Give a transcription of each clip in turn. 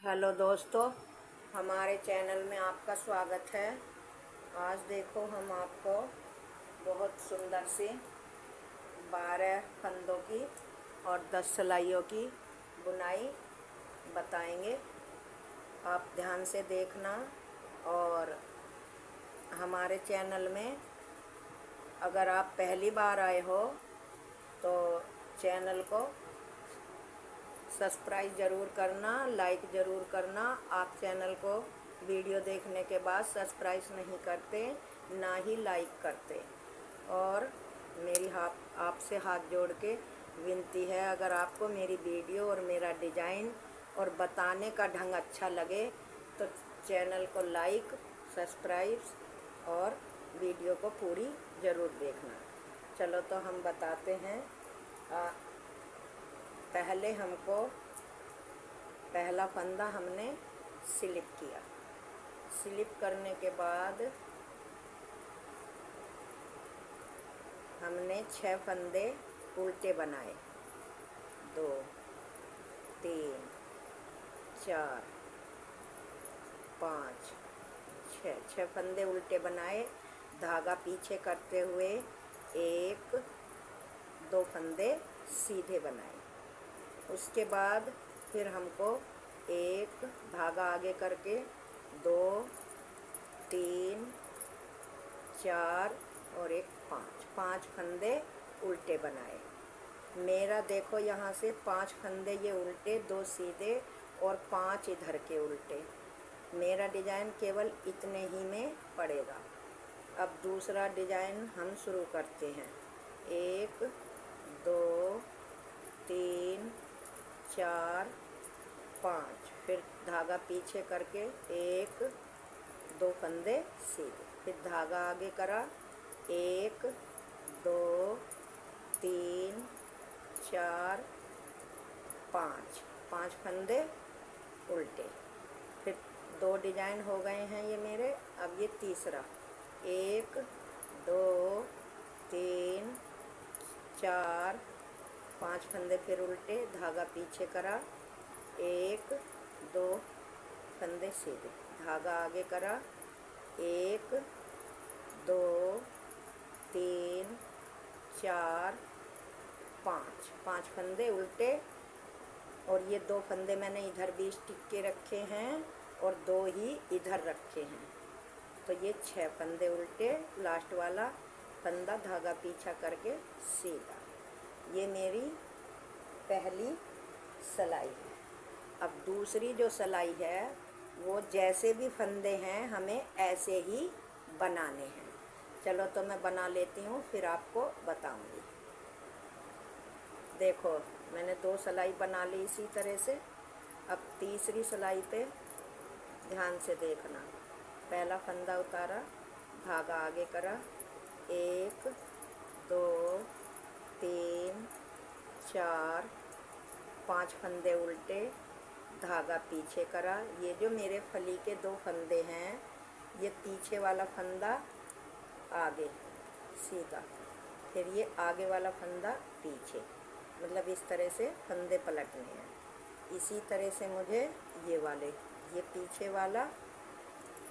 Hello दोस्तों, हमारे channel में आपका स्वागत है। आज देखो हम आपको बहुत सुंदर सी 12 फंदों की और 10 सिलाइयों की बुनाई बताएंगे। आप ध्यान से देखना। और हमारे चैनल में अगर आप पहली बार आए हो तो चैनल को सब्सक्राइब ज़रूर करना, लाइक ज़रूर करना। आप चैनल को वीडियो देखने के बाद सब्सक्राइब नहीं करते, ना ही लाइक करते। और मेरी आपसे हाथ जोड़ के विनती है, अगर आपको मेरी वीडियो और मेरा डिज़ाइन और बताने का ढंग अच्छा लगे तो चैनल को लाइक, सब्सक्राइब और वीडियो को पूरी ज़रूर देखना। चलो तो हम बताते हैं। पहले हमको पहला फंदा हमने स्लिप किया। स्लिप करने के बाद हमने 6 फंदे उल्टे बनाए। 2 3 4 5 6 फंदे उल्टे बनाए। धागा पीछे करते हुए 1 2 फंदे सीधे बनाए। उसके बाद फिर हमको एक धागा आगे करके 2 3 4 और एक 5 फंदे उल्टे बनाए। मेरा देखो यहाँ से 5 फंदे ये उल्टे, 2 सीधे और 5 इधर के उल्टे। मेरा डिज़ाइन केवल इतने ही में पड़ेगा। अब दूसरा डिज़ाइन हम शुरू करते हैं। 1 2 3 4 5, फिर धागा पीछे करके 1 2 फंदे सीधे, फिर धागा आगे करा 1 2 3 4 5 फंदे उल्टे। फिर 2 डिज़ाइन हो गए हैं ये मेरे। अब ये तीसरा 1 2 3 4 5 फंदे फिर उल्टे, धागा पीछे करा 1 2 फंदे सीधे, धागा आगे करा 1 2 3 4 5 फंदे उल्टे। और ये 2 फंदे मैंने इधर भी स्टिक के रखे हैं और 2 ही इधर रखे हैं। तो ये 6 फंदे उल्टे, लास्ट वाला फंदा धागा पीछा करके सीधा। ये मेरी पहली सिलाई है। अब दूसरी जो सिलाई है वो जैसे भी फंदे हैं हमें ऐसे ही बनाने हैं। चलो तो मैं बना लेती हूँ, फिर आपको बताऊँगी। देखो मैंने 2 सिलाई बना ली इसी तरह से। अब तीसरी सिलाई पे ध्यान से देखना। पहला फंदा उतारा, धागा आगे करा 1 2 3 4 5 फंदे उल्टे, धागा पीछे करा। ये जो मेरे फली के 2 फंदे हैं, ये पीछे वाला फंदा आगे सीधा, फिर ये आगे वाला फंदा पीछे। मतलब इस तरह से फंदे पलटने हैं। इसी तरह से मुझे ये पीछे वाला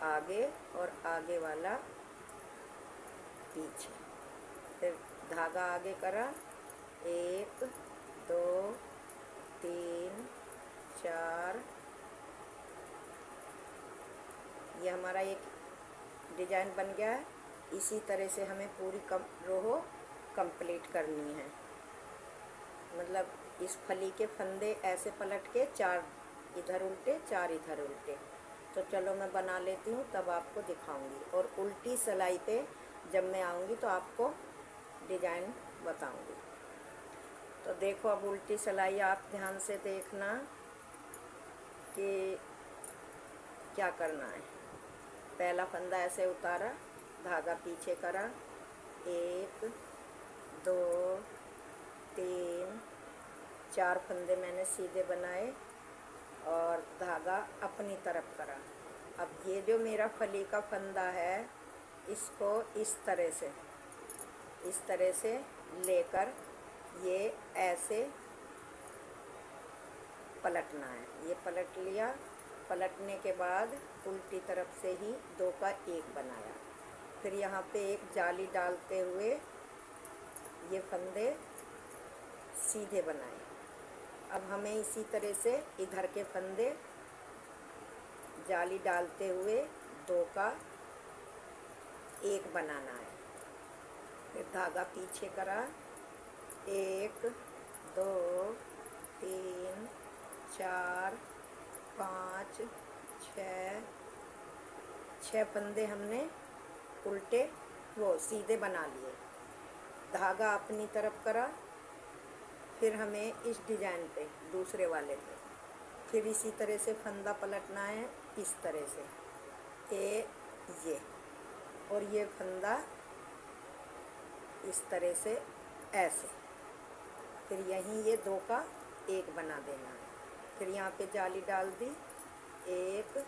आगे और आगे वाला पीछे। फिर धागा आगे करा 1 2 3 4। ये हमारा एक डिज़ाइन बन गया है। इसी तरह से हमें पूरी रो कंप्लीट करनी है। मतलब इस फली के फंदे ऐसे पलट के 4 इधर उल्टे 4 इधर उल्टे। तो चलो मैं बना लेती हूँ, तब आपको दिखाऊंगी। और उल्टी सिलाई पे जब मैं आऊँगी तो आपको डिज़ाइन बताऊंगी। तो देखो अब उल्टी सिलाई आप ध्यान से देखना कि क्या करना है। पहला फंदा ऐसे उतारा, धागा पीछे करा 1 2 3 4 फंदे मैंने सीधे बनाए और धागा अपनी तरफ करा। अब ये जो मेरा फली का फंदा है, इसको इस तरह से लेकर ये ऐसे पलटना है। ये पलट लिया पलटने के बाद उल्टी तरफ से ही 2 का 1 बनाया। फिर यहाँ पे एक जाली डालते हुए ये फंदे सीधे बनाए। अब हमें इसी तरह से इधर के फंदे जाली डालते हुए 2 का 1 बनाना है। फिर धागा पीछे करा, 1 2 3 4 5 6 फंदे हमने उल्टे वो सीधे बना लिए। धागा अपनी तरफ करा, फिर हमें इस डिजाइन पे दूसरे वाले पे फिर इसी तरह से फंदा पलटना है, इस तरह से ये और ये फंदा इस तरह से ऐसे। फिर यहीं ये 2 का 1 बना देना है। फिर यहाँ पे जाली डाल दी, 1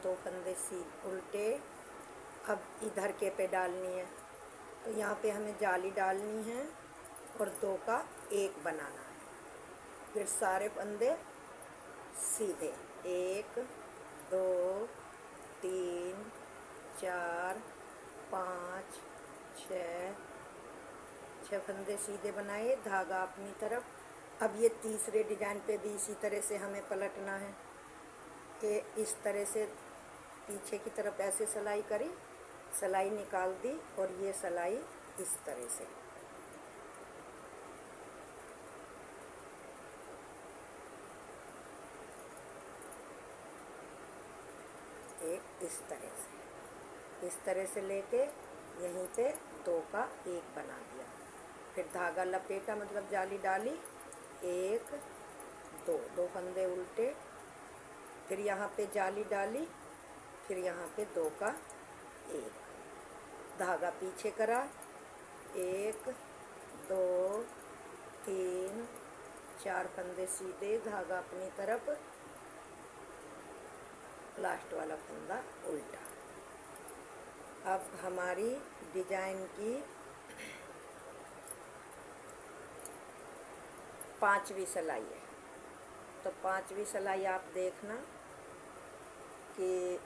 2 फंदे उल्टे। अब इधर के पे डालनी है, तो यहाँ पे हमें जाली डालनी है और 2 का 1 बनाना है। फिर सारे फंदे सीधे, 1 2 3 4 5 6 फंदे सीधे बनाए, धागा अपनी तरफ। अब ये तीसरे डिजाइन पे भी इसी तरह से हमें पलटना है कि इस तरह से पीछे की तरफ ऐसे सिलाई करी, सिलाई निकाल दी और ये सिलाई इस तरह से। एक इस तरह से लेके यहीं पे 2 का 1 बना दिया। फिर धागा लपेटा, मतलब जाली डाली, 1 2 फंदे उल्टे। फिर यहाँ पे जाली डाली, फिर यहाँ पे 2 का 1, धागा पीछे करा, 1 2 3 4 फंदे सीधे, धागा अपनी तरफ, लास्ट वाला फंदा उल्टा। अब हमारी डिजाइन की 5वीं सिलाई है। तो 5वीं सिलाई आप देखना कि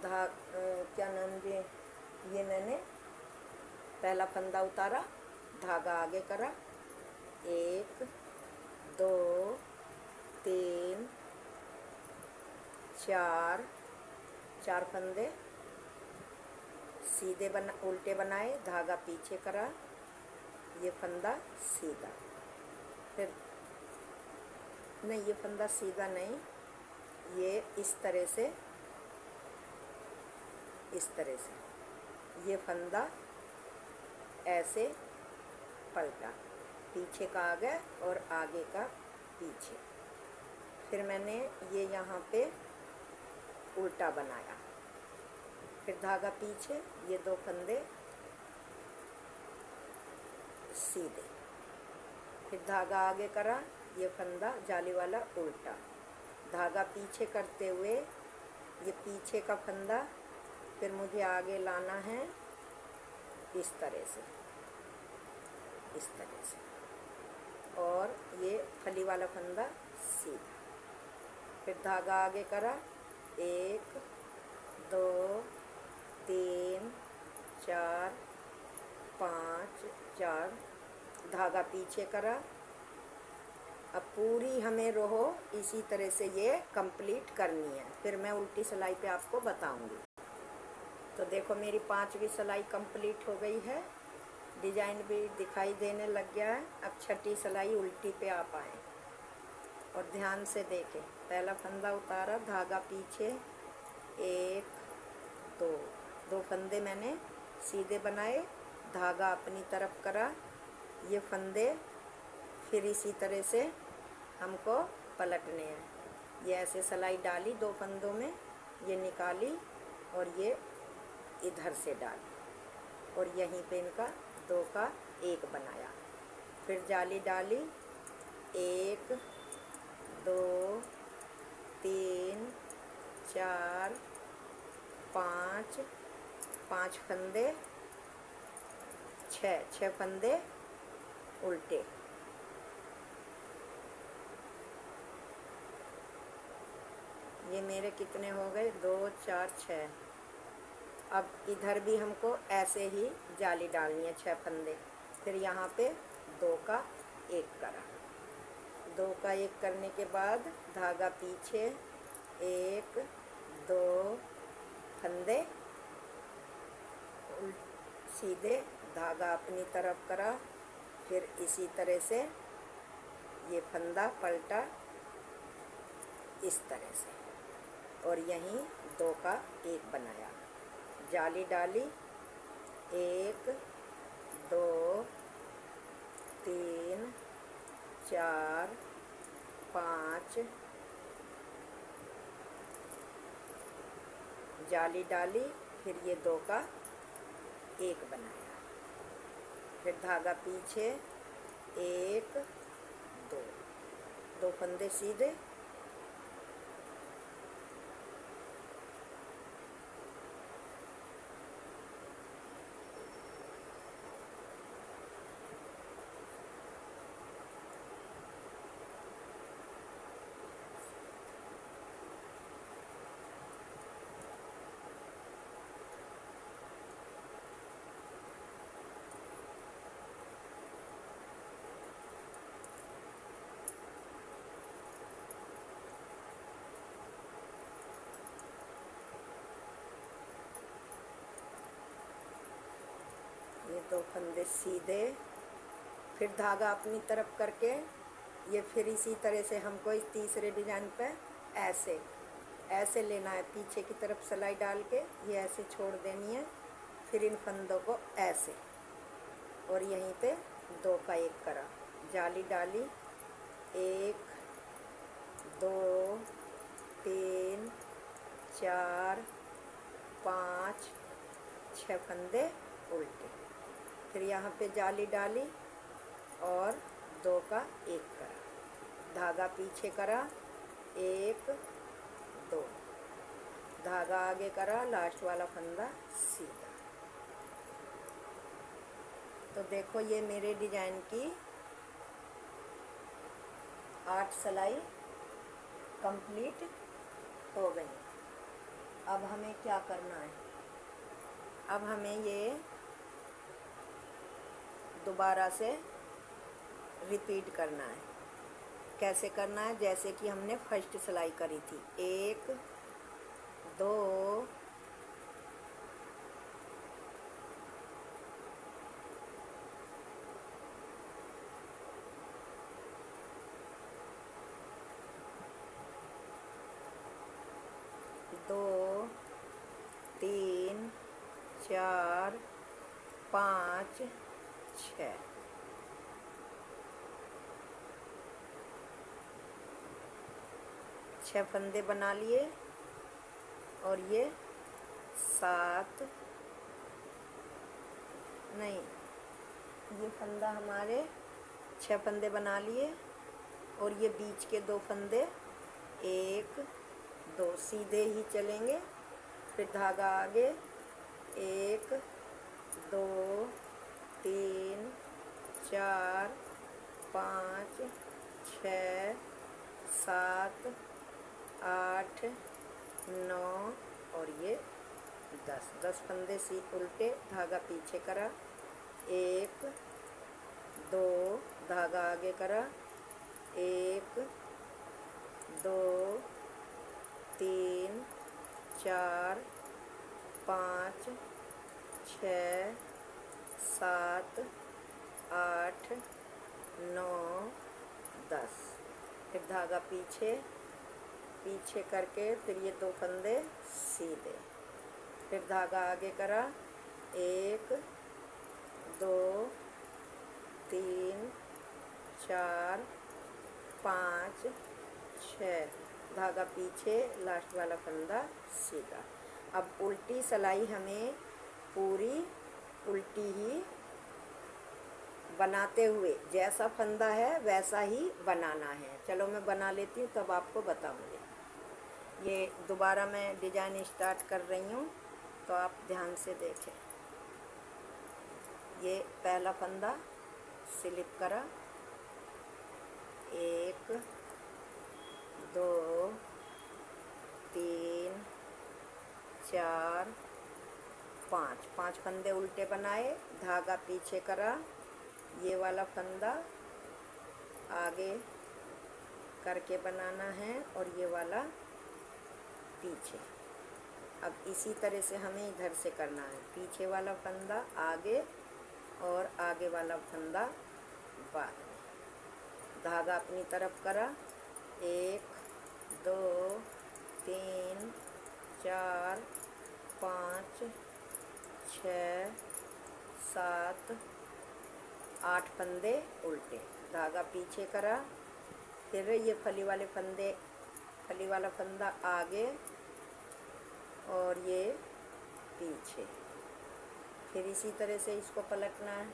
क्या नाम ये मैंने पहला फंदा उतारा, धागा आगे करा, 1 2 3 4 फंदे सीधे उल्टे बनाए, धागा पीछे करा, ये फंदा सीधा। फिर नहीं, ये फंदा सीधा नहीं, ये इस तरह से ये फंदा ऐसे पलटा, पीछे का आगे और आगे का पीछे। फिर मैंने ये यहाँ पे उल्टा बनाया, फिर धागा पीछे, ये 2 फंदे सीधे, फिर धागा आगे करा, ये फंदा जाली वाला उल्टा, धागा पीछे करते हुए ये पीछे का फंदा फिर मुझे आगे लाना है इस तरह से, और ये फली वाला फंदा सीधा। फिर धागा आगे करा, 1 2 3 4 5 धागा पीछे करा। अब पूरी हमें रोहो इसी तरह से ये कंप्लीट करनी है, फिर मैं उल्टी सिलाई पे आपको बताऊंगी। तो देखो मेरी 5वीं सिलाई कंप्लीट हो गई है, डिजाइन भी दिखाई देने लग गया है। अब 6ठी सिलाई उल्टी पे आप आए और ध्यान से देखें। पहला फंदा उतारा, धागा पीछे, 1 2 फंदे मैंने सीधे बनाए, धागा अपनी तरफ करा, ये फंदे फिर इसी तरह से हमको पलटने हैं। ये ऐसे सिलाई डाली 2 फंदों में, ये निकाली और ये इधर से डाली और यहीं पे इनका 2 का 1 बनाया। फिर जाली डाली, 1 2 3 4 5 फंदे, 6 फंदे उल्टे, ये मेरे कितने हो गए, 2 4 6। अब इधर भी हमको ऐसे ही जाली डालनी है 6 फंदे। फिर यहाँ पे 2 का 1 करा। 2 का 1 करने के बाद धागा पीछे, 1 2 फंदे सीधे, धागा अपनी तरफ करा। फिर इसी तरह से ये फंदा पलटा इस तरह से और यहीं 2 का 1 बनाया, जाली डाली, 1 2 3 4 5, जाली डाली, फिर ये 2 का 1 बनाया। फिर धागा पीछे, 1 2, 2 फंदे सीधे, ये 2 फंदे सीधे, फिर धागा अपनी तरफ करके ये फिर इसी तरह से हमको इस तीसरे डिजाइन पे ऐसे ऐसे लेना है, पीछे की तरफ सिलाई डाल के ये ऐसे छोड़ देनी है। फिर इन फंदों को ऐसे और यहीं पे 2 का 1 करा, जाली डाली, 1 2 3 4 5 6 फंदे उल्टे। फिर यहाँ पे जाली डाली और 2 का 1 करा, धागा पीछे करा, 1 2, धागा आगे करा, लास्ट वाला फंदा सीधा। तो देखो ये मेरे डिजाइन की 8 सिलाई कंप्लीट हो गई। अब हमें क्या करना है, अब हमें ये दोबारा से रिपीट करना है। कैसे करना है, जैसे कि हमने फर्स्ट सिलाई करी थी, 1 2 2 3 4 5 6, 6 फंदे बना लिए और ये 7 नहीं, ये फंदा हमारे 6 फंदे बना लिए और ये बीच के 2 फंदे 1 2 सीधे ही चलेंगे। फिर धागा आगे, 1 2 3 4 5 6 7 8 9 और ये 10 फंदे सी उल्टे, धागा पीछे करा, 1 2, धागा आगे करा, 1 2 3 4 5 6 7 8 9 10, फिर धागा पीछे करके फिर ये 2 फंदे सीधे, फिर धागा आगे करा, 1 2 3 4 5 6, धागा पीछे, लास्ट वाला फंदा सीधा। अब उल्टी सिलाई हमें पूरी उल्टी ही बनाते हुए, जैसा फंदा है वैसा ही बनाना है। चलो मैं बना लेती हूँ तब आपको बताऊँगी। ये दोबारा मैं डिजाइन स्टार्ट कर रही हूँ तो आप ध्यान से देखें। ये पहला फंदा स्लिप करा, 1 2 4 5 5 फंदे उल्टे बनाए, धागा पीछे करा, ये वाला फंदा आगे करके बनाना है और ये वाला पीछे। अब इसी तरह से हमें इधर से करना है, पीछे वाला फंदा आगे और आगे वाला फंदा बाद में। धागा अपनी तरफ करा, 1 2 3 4 5 6 7 8 फंदे उल्टे, धागा पीछे करा, फिर ये फली वाला फंदा आगे और ये पीछे। फिर इसी तरह से इसको पलटना है,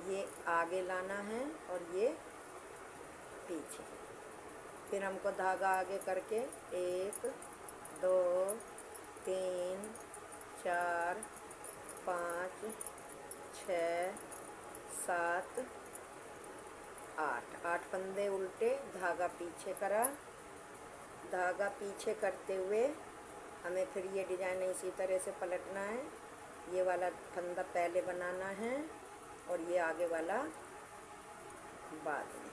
ये आगे लाना है और ये पीछे। फिर हमको धागा आगे करके 1 2 3 4 5 6 7 8 फंदे उल्टे, धागा पीछे करा। धागा पीछे करते हुए हमें फिर ये डिजाइन इसी तरह से पलटना है, ये वाला फंदा पहले बनाना है और ये आगे वाला बाद में।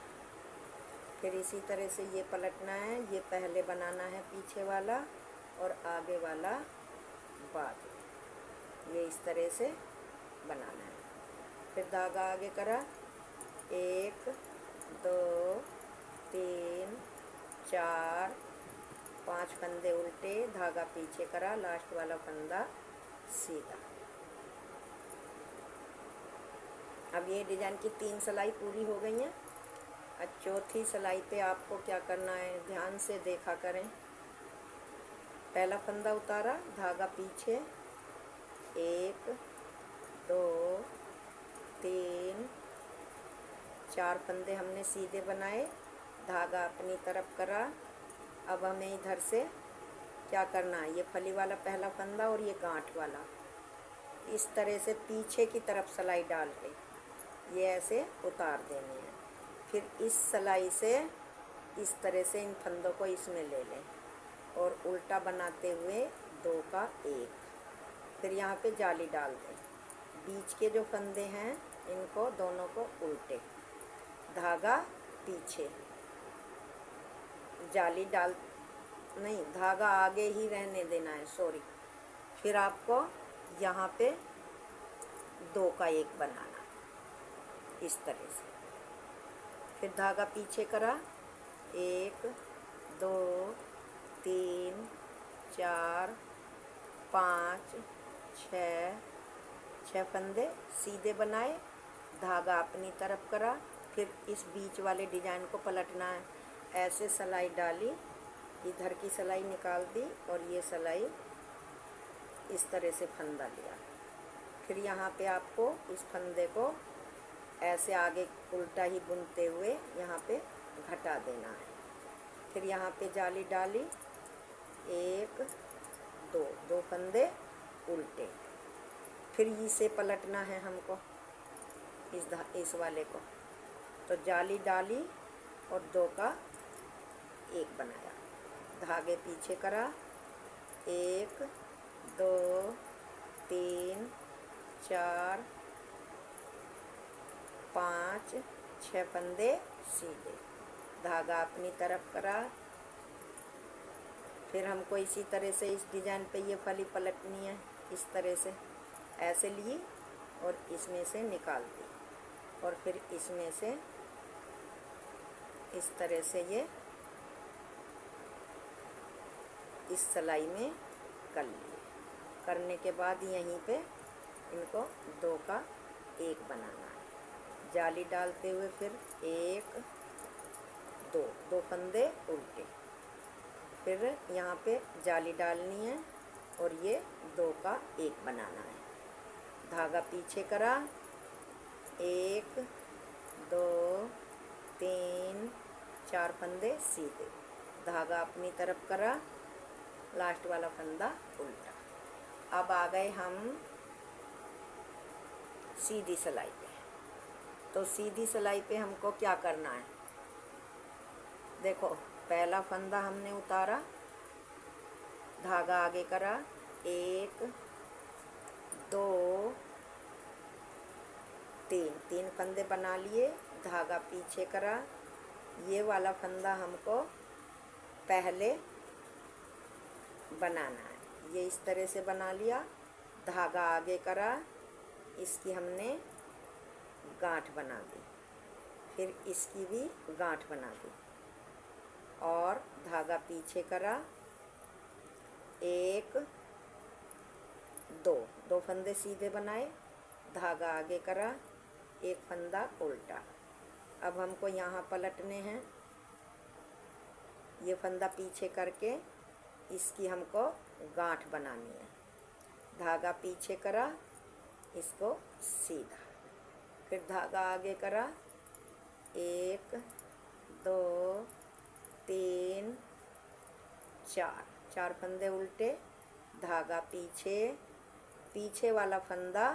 फिर इसी तरह से ये पलटना है, ये पहले बनाना है पीछे वाला और आगे वाला बाद में। ये इस तरह से बनाना है। फिर धागा आगे करा, 1 2 3 4 5 फंदे उल्टे, धागा पीछे करा, लास्ट वाला फंदा सीधा। अब ये डिजाइन की 3 सिलाई पूरी हो गई हैं। अब चौथी सिलाई पे आपको क्या करना है, ध्यान से देखा करें। पहला फंदा उतारा, धागा पीछे, 1 2 3 4 फंदे हमने सीधे बनाए, धागा अपनी तरफ करा। अब हमें इधर से क्या करना है, ये फली वाला पहला फंदा और ये गांठ वाला इस तरह से पीछे की तरफ सिलाई डाल के ये ऐसे उतार देनी है। फिर इस सिलाई से इस तरह से इन फंदों को इसमें ले लें और उल्टा बनाते हुए 2 का 1। फिर यहाँ पे जाली डाल दें, बीच के जो फंदे हैं इनको दोनों को उल्टे, धागा पीछे, जाली डाल नहीं, धागा आगे ही रहने देना है, सॉरी। फिर आपको यहाँ पे 2 का 1 बनाना इस तरह से। फिर धागा पीछे करा, 1 2 3 4 5 6 फंदे सीधे बनाए, धागा अपनी तरफ करा। फिर इस बीच वाले डिजाइन को पलटना है, ऐसे सिलाई डाली, इधर की सिलाई निकाल दी और ये सिलाई इस तरह से फंदा लिया। फिर यहाँ पे आपको इस फंदे को ऐसे आगे उल्टा ही बुनते हुए यहाँ पे घटा देना है। फिर यहाँ पे जाली डाली, 1 2 फंदे उल्टे। फिर इसे पलटना है हमको, इस वाले को, तो जाली डाली और 2 का 1 बनाया, धागे पीछे करा, 1 2 3 4 5 6 फंदे सीधे, धागा अपनी तरफ करा। फिर हमको इसी तरह से इस डिजाइन पे ये फली पलटनी है, इस तरह से ऐसे ली और इसमें से निकाल दी और फिर इसमें से इस तरह से ये इस सिलाई में कर लिए। करने के बाद यहीं पे इनको 2 का 1 बनाना है, जाली डालते हुए फिर 1 2 फंदे उल्टे। फिर यहाँ पे जाली डालनी है और ये 2 का 1 बनाना है, धागा पीछे करा, 1 2 3 4 फंदे सीधे, धागा अपनी तरफ करा, लास्ट वाला फंदा उल्टा। अब आ गए हम सीधी सिलाई पे। तो सीधी सिलाई पे हमको क्या करना है, देखो पहला फंदा हमने उतारा, धागा आगे करा, एक, दो, तीन, तीन फंदे बना लिए, धागा पीछे करा। ये वाला फंदा हमको पहले बनाना है। ये इस तरह से बना लिया, धागा आगे करा, इसकी हमने गांठ बना दी, फिर इसकी भी गांठ बना दी और धागा पीछे करा। एक, दो, दो फंदे सीधे बनाए, धागा आगे करा, एक फंदा उल्टा। अब हमको यहाँ पलटने हैं। ये फंदा पीछे करके इसकी हमको गांठ बनानी है। धागा पीछे करा, इसको सीधा, फिर धागा आगे करा। एक, दो, तीन, चार, चार फंदे उल्टे, धागा पीछे, पीछे वाला फंदा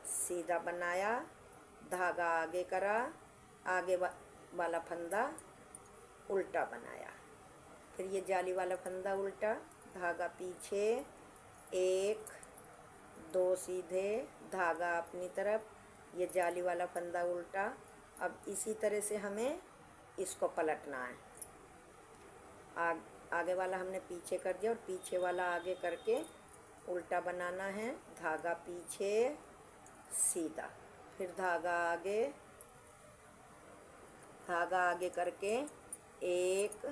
सीधा बनाया, धागा आगे करा, आगे वाला फंदा उल्टा बनाया, फिर ये जाली वाला फंदा उल्टा, धागा पीछे, एक, दो सीधे, धागा अपनी तरफ, ये जाली वाला फंदा उल्टा। अब इसी तरह से हमें इसको पलटना है। आगे वाला हमने पीछे कर दिया और पीछे वाला आगे करके उल्टा बनाना है। धागा पीछे, सीधा, फिर धागा आगे करके एक,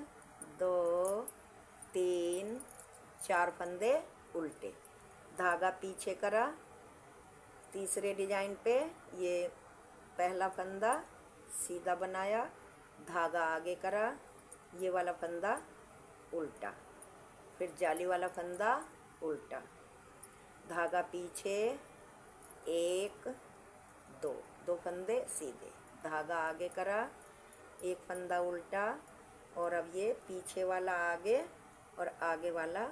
दो, तीन, चार फंदे उल्टे, धागा पीछे करा। तीसरे डिजाइन पे ये पहला फंदा सीधा बनाया, धागा आगे करा, ये वाला फंदा उल्टा, फिर जाली वाला फंदा उल्टा, धागा पीछे, एक, दो, दो फंदे सीधे, धागा आगे करा, एक फंदा उल्टा और अब ये पीछे वाला आगे और आगे वाला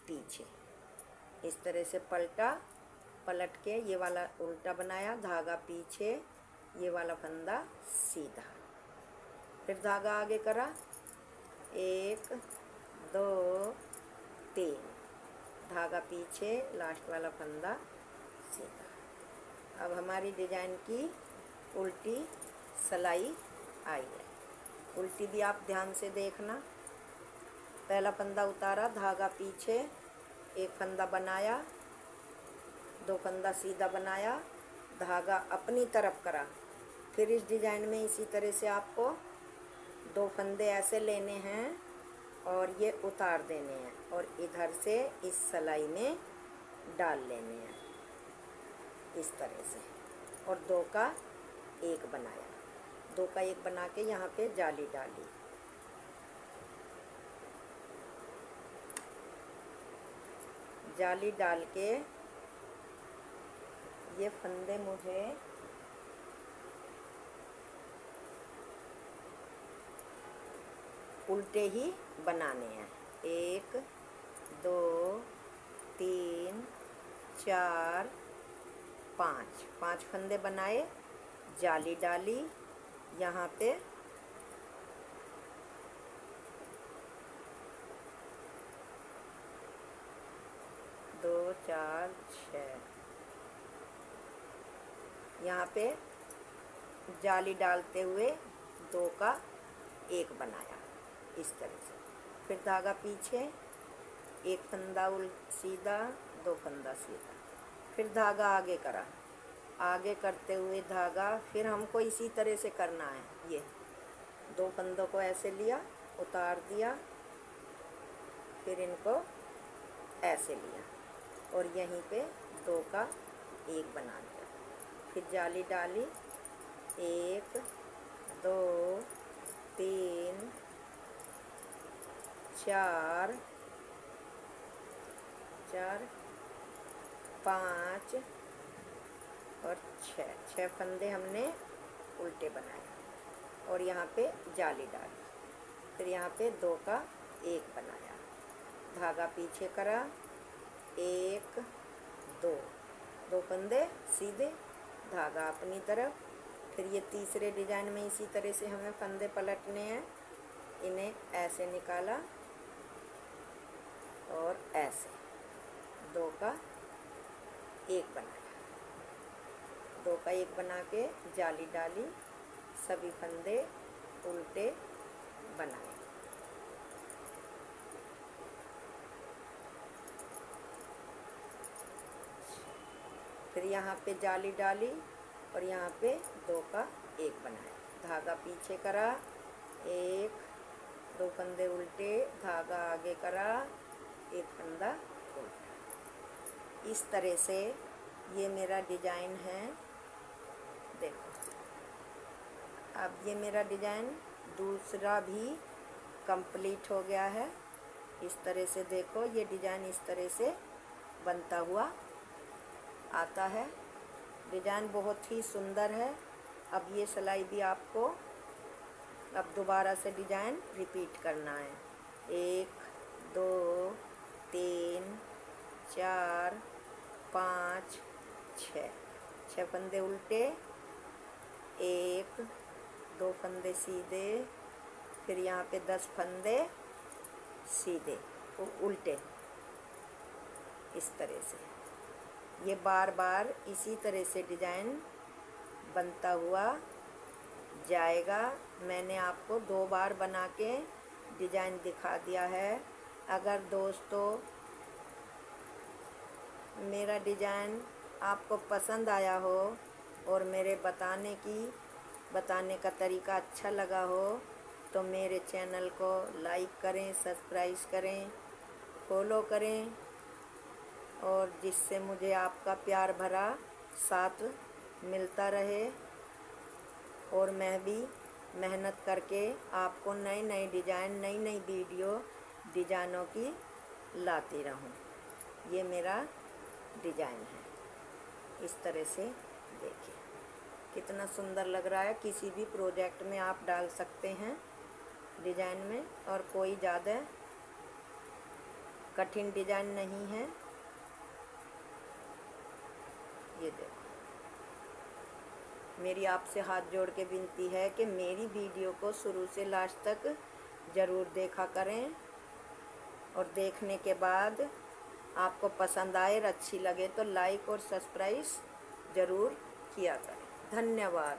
पीछे, इस तरह से पलट के ये वाला उल्टा बनाया, धागा पीछे, ये वाला फंदा सीधा, फिर धागा आगे करा। एक, दो, तीन, धागा पीछे, लास्ट वाला फंदा सीधा। अब हमारी डिजाइन की उल्टी सिलाई आई है। उल्टी भी आप ध्यान से देखना। पहला फंदा उतारा, धागा पीछे, एक फंदा बनाया, दो फंदा सीधा बनाया, धागा अपनी तरफ करा। फिर इस डिजाइन में इसी तरह से आपको दो फंदे ऐसे लेने हैं और ये उतार देने हैं और इधर से इस सिलाई में डाल लेने हैं इस तरह से, और दो का एक बनाया, दो का एक बना के यहाँ पे जाली डाली। जाली डाल के ये फंदे मुझे उल्टे ही बनाने हैं। एक, दो, तीन, चार, पाँच, पाँच फंदे बनाए, जाली डाली यहाँ पे, दो, चार, छः, यहाँ पे जाली डालते हुए दो का एक बनाया इस तरह से। फिर धागा पीछे, एक फंदा सीधा, दो फंदा सीधा, फिर धागा आगे करा, आगे करते हुए धागा, फिर हमको इसी तरह से करना है। ये दो फंदों को ऐसे लिया, उतार दिया, फिर इनको ऐसे लिया और यहीं पे दो का एक बना दिया, फिर जाली डाली। एक, दो, तीन, चार, पाँच और छः, छः फंदे हमने उल्टे बनाए और यहाँ पे जाली डाली, फिर यहाँ पे दो का एक बनाया, धागा पीछे करा, एक, दो, दो फंदे सीधे, धागा अपनी तरफ। फिर ये तीसरे डिजाइन में इसी तरह से हमें फंदे पलटने हैं। इन्हें ऐसे निकाला और ऐसे 2 का 1 बनाया, 2 का 1 बना के जाली डाली, सभी फंदे उल्टे बनाए। फिर यहाँ पे जाली डाली और यहाँ पे 2 का 1 बनाया, धागा पीछे करा, 1 2 फंदे उल्टे, धागा आगे करा, 1 फंदा उल्टा। इस तरह से ये मेरा डिजाइन है। देखो अब ये मेरा डिजाइन दूसरा भी कंप्लीट हो गया है। इस तरह से देखो ये डिजाइन इस तरह से बनता हुआ आता है। डिजाइन बहुत ही सुंदर है। अब ये सिलाई भी आपको अब दोबारा से डिजाइन रिपीट करना है। 1 2 3 4 5 6 फंदे उल्टे, 1 2 फंदे सीधे, फिर यहाँ पे 10 फंदे सीधे उल्टे। इस तरह से ये बार बार इसी तरह से डिजाइन बनता हुआ जाएगा। मैंने आपको 2 बार बना के डिजाइन दिखा दिया है। अगर दोस्तों मेरा डिजाइन आपको पसंद आया हो और मेरे बताने का तरीका अच्छा लगा हो तो मेरे चैनल को लाइक करें, सब्सक्राइब करें, फॉलो करें, और जिससे मुझे आपका प्यार भरा साथ मिलता रहे और मैं भी मेहनत करके आपको नए नए डिजाइन, नई नई वीडियो डिजाइनों की लाती रहूं। ये मेरा डिजाइन है। इस तरह से देखिए कितना सुंदर लग रहा है। किसी भी प्रोजेक्ट में आप डाल सकते हैं डिजाइन में, और कोई ज़्यादा कठिन डिजाइन नहीं है। ये देखो मेरी आपसे हाथ जोड़ के विनती है कि मेरी वीडियो को शुरू से लास्ट तक ज़रूर देखा करें, और देखने के बाद आपको पसंद आए और अच्छी लगे तो लाइक और सब्सक्राइब ज़रूर किया करें। धन्यवाद।